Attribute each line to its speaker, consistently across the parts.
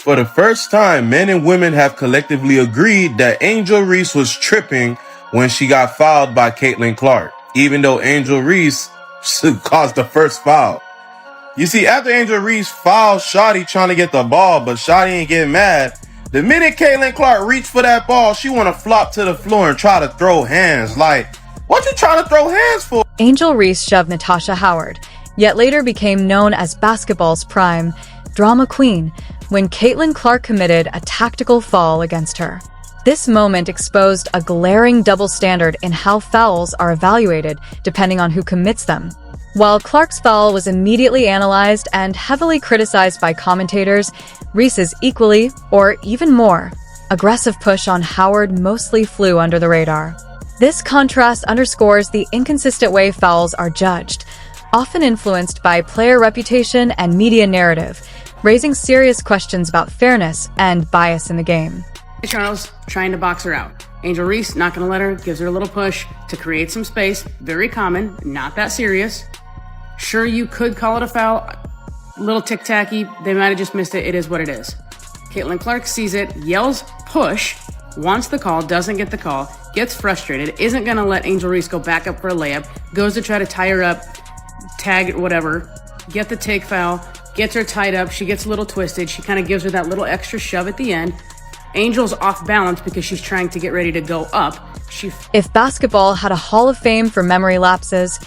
Speaker 1: For the first time, men and women have collectively agreed that Angel Reese was tripping when she got fouled by Caitlin Clark, even though Angel Reese caused the first foul. You see, after Angel Reese fouled Shawty trying to get the ball, but Shawty ain't getting mad, the minute Caitlin Clark reached for that ball, she want to flop to the floor and try to throw hands. Like, what you trying to throw hands for?
Speaker 2: Angel Reese shoved Natasha Howard, yet later became known as basketball's prime drama queen, when Caitlin Clark committed a tactical fall against her. This moment exposed a glaring double standard in how fouls are evaluated depending on who commits them. While Clark's foul was immediately analyzed and heavily criticized by commentators, Reese's equally, or even more, aggressive push on Howard mostly flew under the radar. This contrast underscores the inconsistent way fouls are judged, often influenced by player reputation and media narrative, raising serious questions about fairness and bias in the game.
Speaker 3: Charles trying to box her out. Angel Reese not going to let her, gives her a little push to create some space. Very common, not that serious. Sure, you could call it a foul. A little tick-tacky. They might have just missed it. It is what it is. Caitlin Clark sees it, yells push, wants the call, doesn't get the call, gets frustrated, isn't going to let Angel Reese go back up for a layup, goes to try to tie her up, tag it, whatever, get the take foul, gets her tied up, she gets a little twisted, she kind of gives her that little extra shove at the end. Angel's off balance because she's trying to get ready to go up.
Speaker 2: If basketball had a Hall of Fame for memory lapses,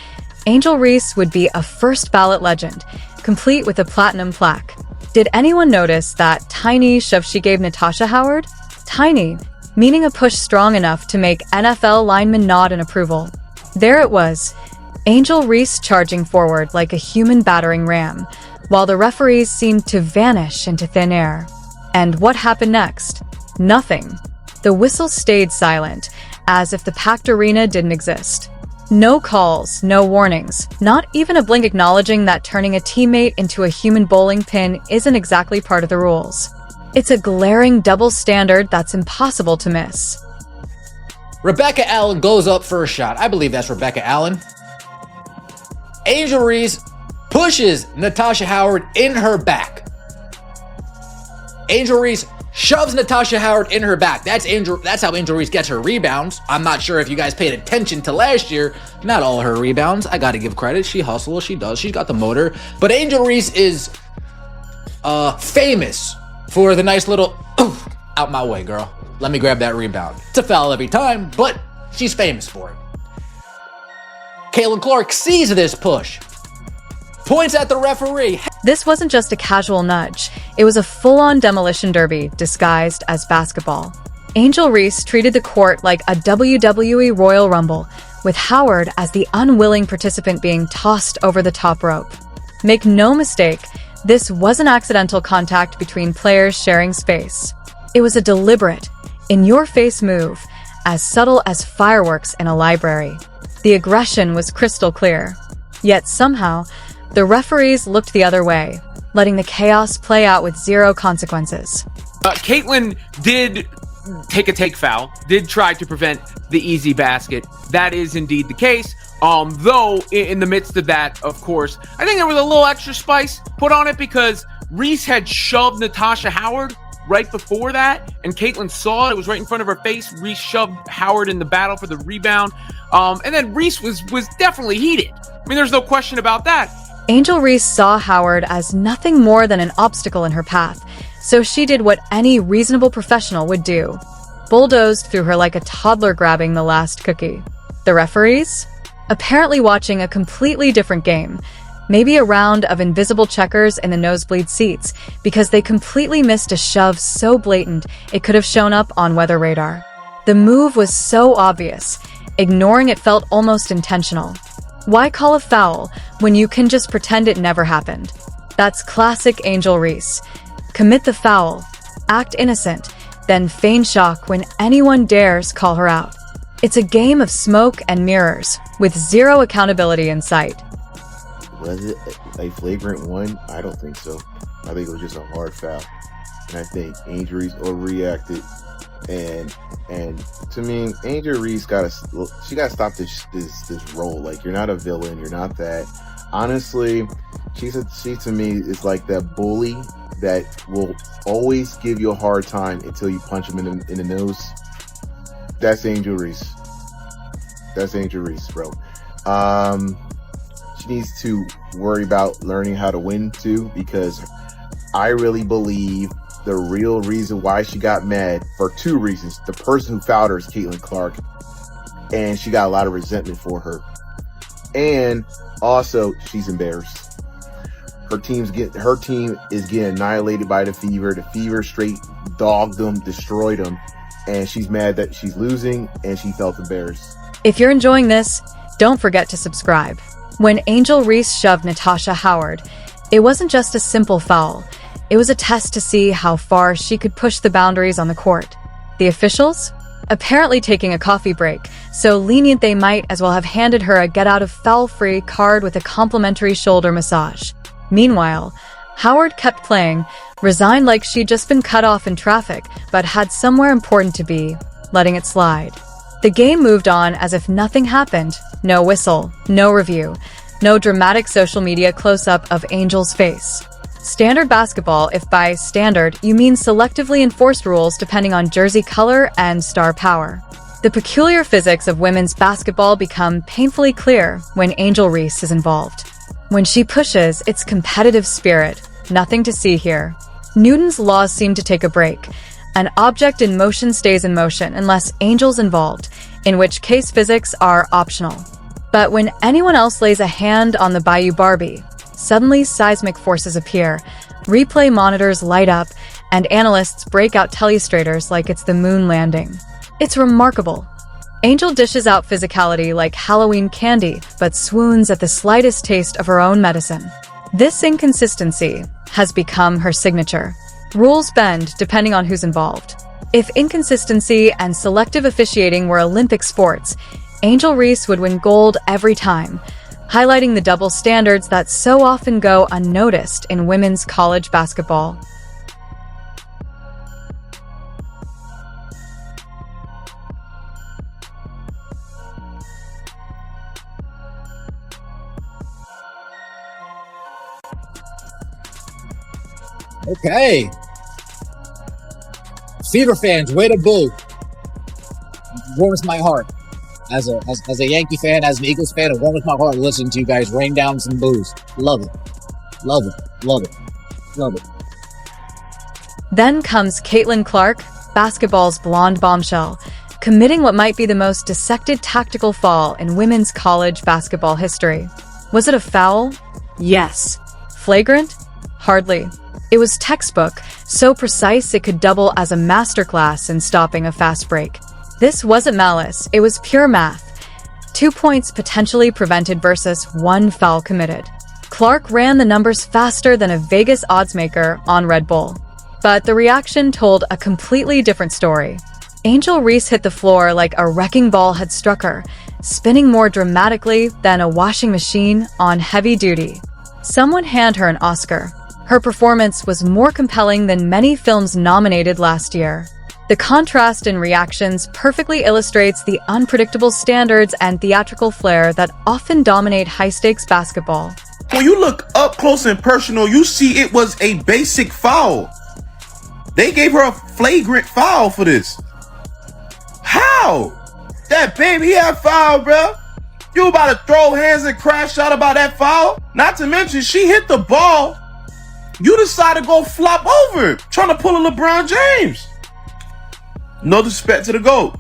Speaker 2: Angel Reese would be a first-ballot legend, complete with a platinum plaque. Did anyone notice that tiny shove she gave Natasha Howard? Tiny, meaning a push strong enough to make NFL linemen nod in approval. There it was, Angel Reese charging forward like a human battering ram, while the referees seemed to vanish into thin air. And what happened next? Nothing. The whistle stayed silent, as if the packed arena didn't exist. No calls, no warnings, not even a blink acknowledging that turning a teammate into a human bowling pin isn't exactly part of the rules. It's a glaring double standard that's impossible to miss.
Speaker 4: Rebecca Allen goes up for a shot. I believe that's Rebecca Allen. Angel Reese pushes Natasha Howard in her back. Angel Reese shoves Natasha Howard in her back. That's how Angel Reese gets her rebounds. I'm not sure if you guys paid attention to last year. Not all her rebounds. I gotta give credit. She hustles. She does. She's got the motor. But Angel Reese is famous for the nice little out my way, girl. Let me grab that rebound. It's a foul every time, but she's famous for it. Caitlin Clark sees this push, points at the referee.
Speaker 2: This wasn't just a casual nudge. It was a full-on demolition derby disguised as basketball. Angel Reese treated the court like a WWE Royal Rumble, with Howard as the unwilling participant being tossed over the top rope. Make no mistake, this wasn't accidental contact between players sharing space. It was a deliberate, in-your-face move, as subtle as fireworks in a library. The aggression was crystal clear. Yet somehow, the referees looked the other way, letting the chaos play out with zero consequences.
Speaker 5: Caitlin did take a take foul, did try to prevent the easy basket. That is indeed the case. Though in the midst of that, of course, I think there was a little extra spice put on it because Reese had shoved Natasha Howard right before that, and Caitlin saw it. It was right in front of her face. Reese shoved Howard in the battle for the rebound. And then Reese was definitely heated. I mean, there's no question about that.
Speaker 2: Angel Reese saw Howard as nothing more than an obstacle in her path, so she did what any reasonable professional would do. Bulldozed through her like a toddler grabbing the last cookie. The referees? Apparently watching a completely different game. Maybe a round of invisible checkers in the nosebleed seats, because they completely missed a shove so blatant it could have shown up on weather radar. The move was so obvious. Ignoring it felt almost intentional. Why call a foul when you can just pretend it never happened? That's classic Angel Reese. Commit the foul, act innocent, then feign shock when anyone dares call her out. It's a game of smoke and mirrors, with zero accountability in sight.
Speaker 6: Was it a flagrant one? I don't think so. I think it was just a hard foul. And I think Angel Reese overreacted. And to me, Angel Reese gotta stop this role. Like, you're not a villain, you're not that. Honestly, she to me is like that bully that will always give you a hard time until you punch him in the nose. That's Angel Reese. That's Angel Reese, bro. She needs to worry about learning how to win too, because I really believe the real reason why she got mad, for two reasons. The person who fouled her is Caitlin Clark, and she got a lot of resentment for her. And also, she's embarrassed. Her team is getting annihilated by the Fever. The Fever straight dogged them, destroyed them, and she's mad that she's losing, and she felt embarrassed.
Speaker 2: If you're enjoying this, don't forget to subscribe. When Angel Reese shoved Natasha Howard, it wasn't just a simple foul. It was a test to see how far she could push the boundaries on the court. The officials? Apparently taking a coffee break, so lenient they might as well have handed her a get-out-of-foul-free card with a complimentary shoulder massage. Meanwhile, Howard kept playing, resigned like she'd just been cut off in traffic, but had somewhere important to be, letting it slide. The game moved on as if nothing happened. No whistle, no review, no dramatic social media close-up of Angel's face. Standard basketball, if by standard you mean selectively enforced rules depending on jersey color and star power. The peculiar physics of women's basketball become painfully clear when Angel Reese is involved. When she pushes, it's competitive spirit. Nothing to see here. Newton's laws seem to take a break. An object in motion stays in motion unless Angel's involved, in which case physics are optional. But when anyone else lays a hand on the Bayou Barbie, suddenly seismic forces appear, replay monitors light up, and analysts break out telestrators like it's the moon landing. It's remarkable. Angel dishes out physicality like Halloween candy, but swoons at the slightest taste of her own medicine. This inconsistency has become her signature. Rules bend depending on who's involved. If inconsistency and selective officiating were Olympic sports, Angel Reese would win gold every time, highlighting the double standards that so often go unnoticed in women's college basketball.
Speaker 4: Okay. Fever fans, way to boo. Warms my heart. As a Yankee fan, as an Eagles fan, it warms my heart listening to you guys rain down some boos. Love it. Love it. Love it. Love it.
Speaker 2: Then comes Caitlin Clark, basketball's blonde bombshell, committing what might be the most dissected tactical fall in women's college basketball history. Was it a foul? Yes. Flagrant? Hardly. It was textbook, so precise it could double as a masterclass in stopping a fast break. This wasn't malice, it was pure math. 2 points potentially prevented versus 1 foul committed. Clark ran the numbers faster than a Vegas oddsmaker on Red Bull. But the reaction told a completely different story. Angel Reese hit the floor like a wrecking ball had struck her, spinning more dramatically than a washing machine on heavy duty. Someone hand her an Oscar. Her performance was more compelling than many films nominated last year. The contrast in reactions perfectly illustrates the unpredictable standards and theatrical flair that often dominate high-stakes basketball.
Speaker 1: When you look up close and personal, you see it was a basic foul. They gave her a flagrant foul for this. How? That baby had foul, bro. You about to throw hands and crash out about that foul? Not to mention, she hit the ball. You decided to go flop over it, trying to pull a LeBron James. No disrespect to the GOAT,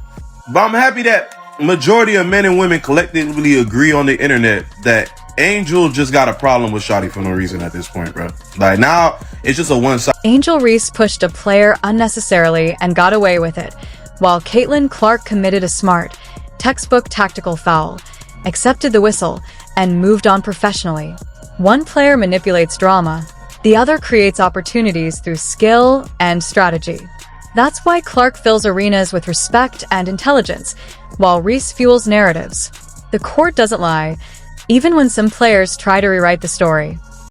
Speaker 1: but I'm happy that majority of men and women collectively agree on the internet that Angel just got a problem with Shawty for no reason at this point, bro. Like, now, it's just a one-side.
Speaker 2: Angel Reese pushed a player unnecessarily and got away with it, while Caitlin Clark committed a smart, textbook tactical foul, accepted the whistle, and moved on professionally. One player manipulates drama, the other creates opportunities through skill and strategy. That's why Clark fills arenas with respect and intelligence, while Reese fuels narratives. The court doesn't lie, even when some players try to rewrite the story.